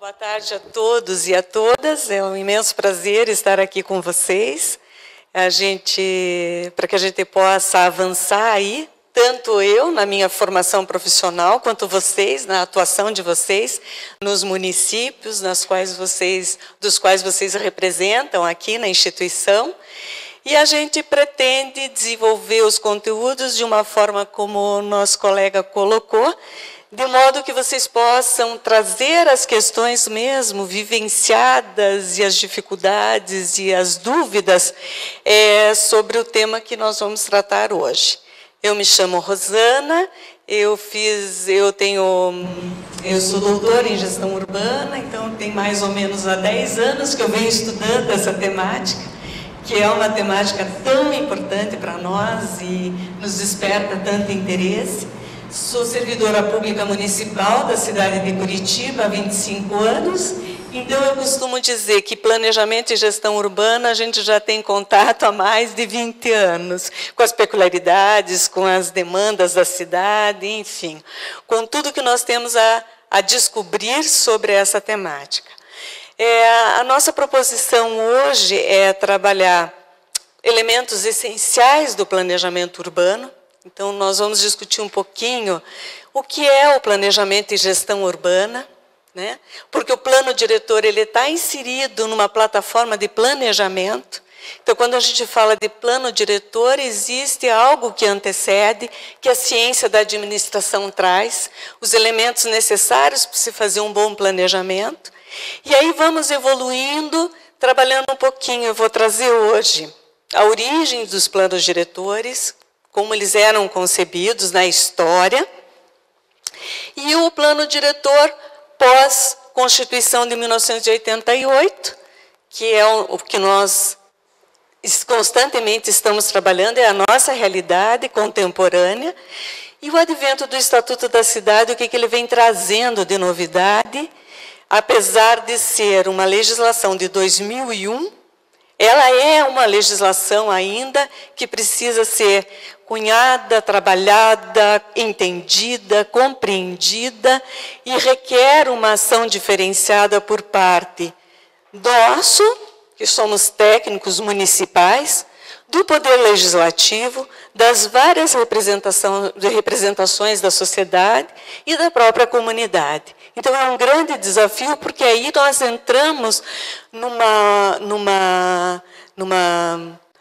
boa tarde a todos e a todas. É um imenso prazer estar aqui com vocês. Para que a gente possa avançar aí, tanto eu na minha formação profissional, quanto vocês na atuação de vocês nos municípios dos quais vocês representam aqui na instituição. E a gente pretende desenvolver os conteúdos de uma forma como o nosso colega colocou, de modo que vocês possam trazer as questões mesmo vivenciadas e as dificuldades e as dúvidas sobre o tema que nós vamos tratar hoje. Eu me chamo Rosana, eu sou doutora em gestão urbana, então tem mais ou menos há 10 anos que eu venho estudando essa temática, que é uma temática tão importante para nós e nos desperta tanto interesse. Sou servidora pública municipal da cidade de Curitiba há 25 anos, então eu costumo dizer que planejamento e gestão urbana a gente já tem contato há mais de 20 anos, com as peculiaridades, com as demandas da cidade, enfim, com tudo que nós temos a descobrir sobre essa temática. A nossa proposição hoje é trabalhar elementos essenciais do planejamento urbano. Então, nós vamos discutir um pouquinho o que é o planejamento e gestão urbana, né? Porque o plano diretor está inserido numa plataforma de planejamento. Então, quando a gente fala de plano diretor, existe algo que antecede, que a ciência da administração traz, os elementos necessários para se fazer um bom planejamento. E aí vamos evoluindo, trabalhando um pouquinho. Eu vou trazer hoje a origem dos planos diretores, como eles eram concebidos na história, e o plano diretor pós-Constituição de 1988, que é o que nós constantemente estamos trabalhando, é a nossa realidade contemporânea, e o advento do Estatuto da Cidade, o que ele vem trazendo de novidade, apesar de ser uma legislação de 2001, ela é uma legislação ainda que precisa ser cunhada, trabalhada, entendida, compreendida e requer uma ação diferenciada por parte nosso, que somos técnicos municipais, do Poder Legislativo, das várias representações da sociedade e da própria comunidade. Então, é um grande desafio, porque aí nós entramos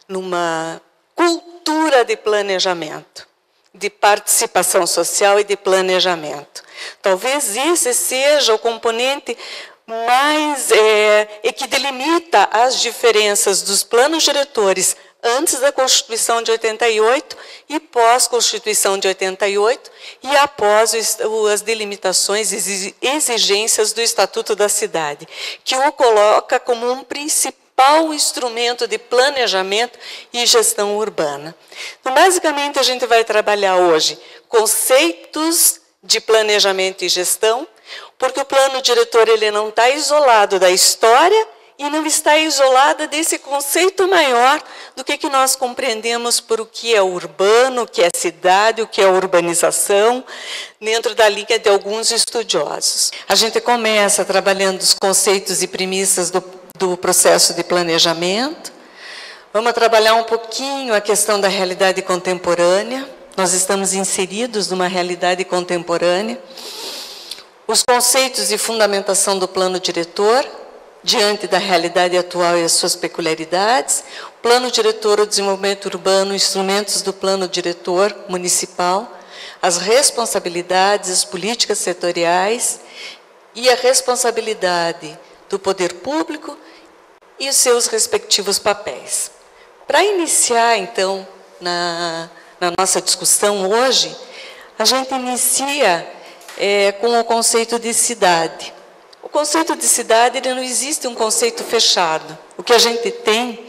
numa cultura de planejamento, de participação social e de planejamento. Talvez esse seja o componente mais que delimita as diferenças dos planos diretores antes da Constituição de 88 e pós-Constituição de 88 e após as delimitações e exigências do Estatuto da Cidade, que o coloca como um principal instrumento de planejamento e gestão urbana. Então, basicamente, a gente vai trabalhar hoje conceitos de planejamento e gestão, porque o plano diretor não está isolado da história e não está isolada desse conceito maior do que nós compreendemos por o que é urbano, o que é cidade, o que é urbanização, dentro da linha de alguns estudiosos. A gente começa trabalhando os conceitos e premissas do processo de planejamento. Vamos trabalhar um pouquinho a questão da realidade contemporânea. Nós estamos inseridos numa realidade contemporânea. Os conceitos e fundamentação do plano diretor, diante da realidade atual e as suas peculiaridades, o plano diretor, o desenvolvimento urbano, instrumentos do plano diretor municipal, as responsabilidades, as políticas setoriais e a responsabilidade do poder público e os seus respectivos papéis. Para iniciar, então, na nossa discussão hoje, a gente inicia com o conceito de cidade. O conceito de cidade, não existe um conceito fechado. O que a gente tem,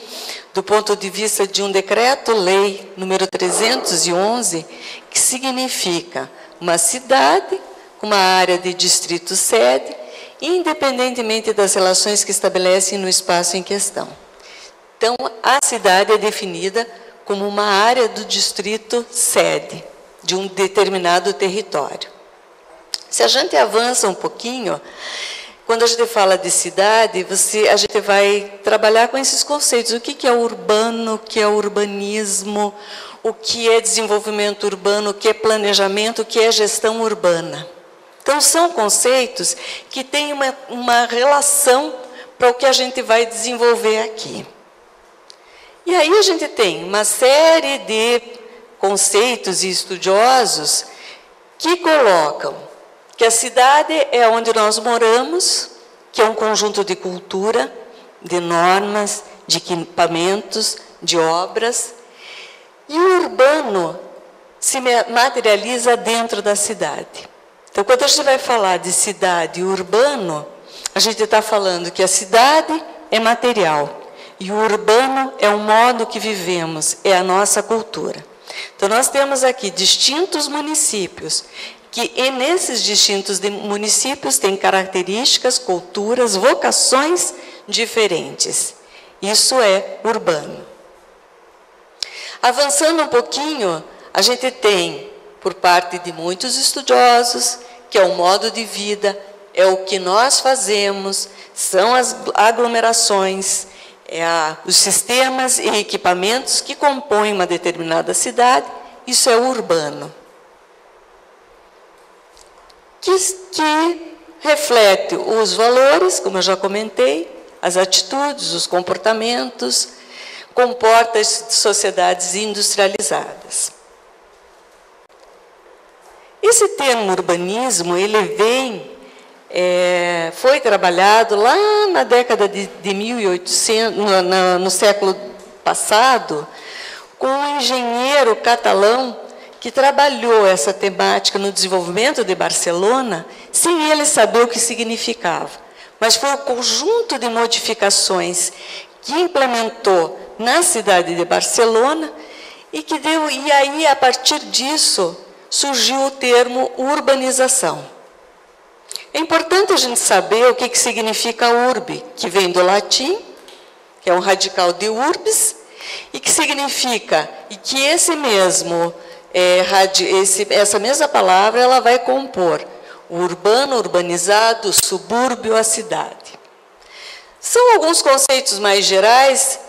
do ponto de vista de um decreto-lei número 311, que significa uma cidade com uma área de distrito sede, independentemente das relações que estabelecem no espaço em questão. Então, a cidade é definida como uma área do distrito sede de um determinado território. Se a gente avança um pouquinho, Quando a gente fala de cidade, a gente vai trabalhar com esses conceitos. O que é urbano, o que é urbanismo, o que é desenvolvimento urbano, o que é planejamento, o que é gestão urbana. Então, são conceitos que têm uma relação para o que a gente vai desenvolver aqui. E aí a gente tem uma série de conceitos e estudiosos que colocam que a cidade é onde nós moramos, que é um conjunto de cultura, de normas, de equipamentos, de obras, e o urbano se materializa dentro da cidade. Então, quando a gente vai falar de cidade e urbano, a gente está falando que a cidade é material e o urbano é o modo que vivemos, é a nossa cultura. Então, nós temos aqui distintos municípios, que nesses distintos municípios têm características, culturas, vocações diferentes. Isso é urbano. Avançando um pouquinho, a gente tem, por parte de muitos estudiosos, que é o modo de vida, é o que nós fazemos, são as aglomerações, os sistemas e equipamentos que compõem uma determinada cidade, isso é urbano. Que reflete os valores, como eu já comentei, as atitudes, os comportamentos, comporta as sociedades industrializadas. Esse termo urbanismo, ele foi trabalhado lá na década de 1800, no século passado, com um engenheiro catalão que trabalhou essa temática no desenvolvimento de Barcelona, sem ele saber o que significava. Mas foi o conjunto de modificações que implementou na cidade de Barcelona e aí, a partir disso, surgiu o termo urbanização. É importante a gente saber o que significa urbe, que vem do latim, que é um radical de urbis, e que significa, e que essa mesma palavra ela vai compor o urbano, urbanizado, o subúrbio, a cidade. São alguns conceitos mais gerais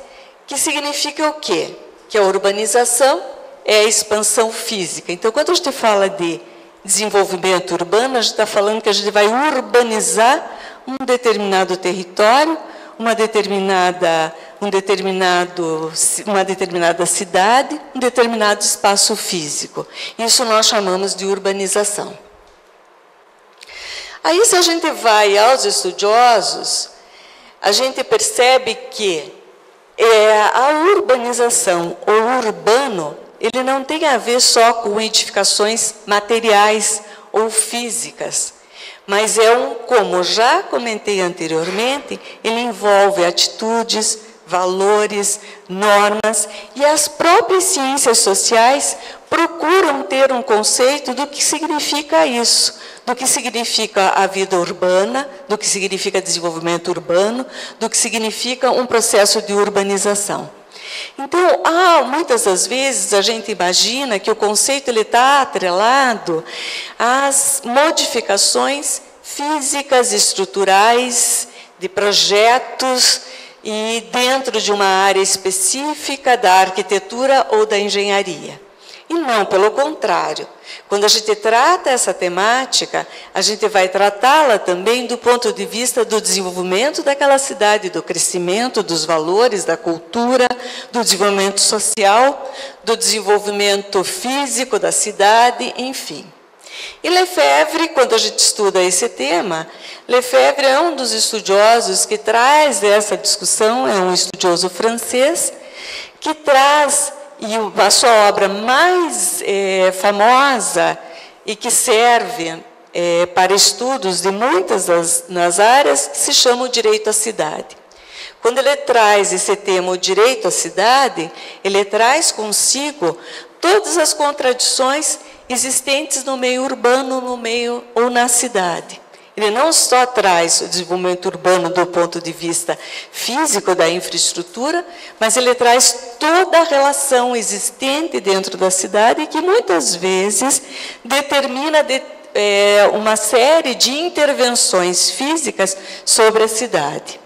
que significam o quê? Que a urbanização é a expansão física. Então, quando a gente fala de desenvolvimento urbano, a gente está falando que a gente vai urbanizar um determinado território, uma determinada cidade, um determinado espaço físico. Isso nós chamamos de urbanização. Aí, se a gente vai aos estudiosos, a gente percebe que a urbanização, o urbano, ele não tem a ver só com edificações materiais ou físicas, mas como já comentei anteriormente, ele envolve atitudes, valores, normas, e as próprias ciências sociais procuram ter um conceito do que significa isso, do que significa a vida urbana, do que significa desenvolvimento urbano, do que significa um processo de urbanização. Então, muitas das vezes a gente imagina que o conceito está atrelado às modificações físicas, estruturais, de projetos, e dentro de uma área específica da arquitetura ou da engenharia. E não, pelo contrário. Quando a gente trata essa temática, a gente vai tratá-la também do ponto de vista do desenvolvimento daquela cidade, do crescimento, dos valores, da cultura, do desenvolvimento social, do desenvolvimento físico da cidade, enfim. E Lefebvre, quando a gente estuda esse tema, Lefebvre é um dos estudiosos que traz essa discussão, é um estudioso francês, que traz, e a sua obra mais famosa e que serve para estudos de muitas nas áreas, que se chama o direito à cidade. Quando ele traz esse tema, o direito à cidade, ele traz consigo todas as contradições existentes no meio urbano, no meio ou na cidade. Ele não só traz o desenvolvimento urbano do ponto de vista físico da infraestrutura, mas ele traz toda a relação existente dentro da cidade que muitas vezes determina uma série de intervenções físicas sobre a cidade.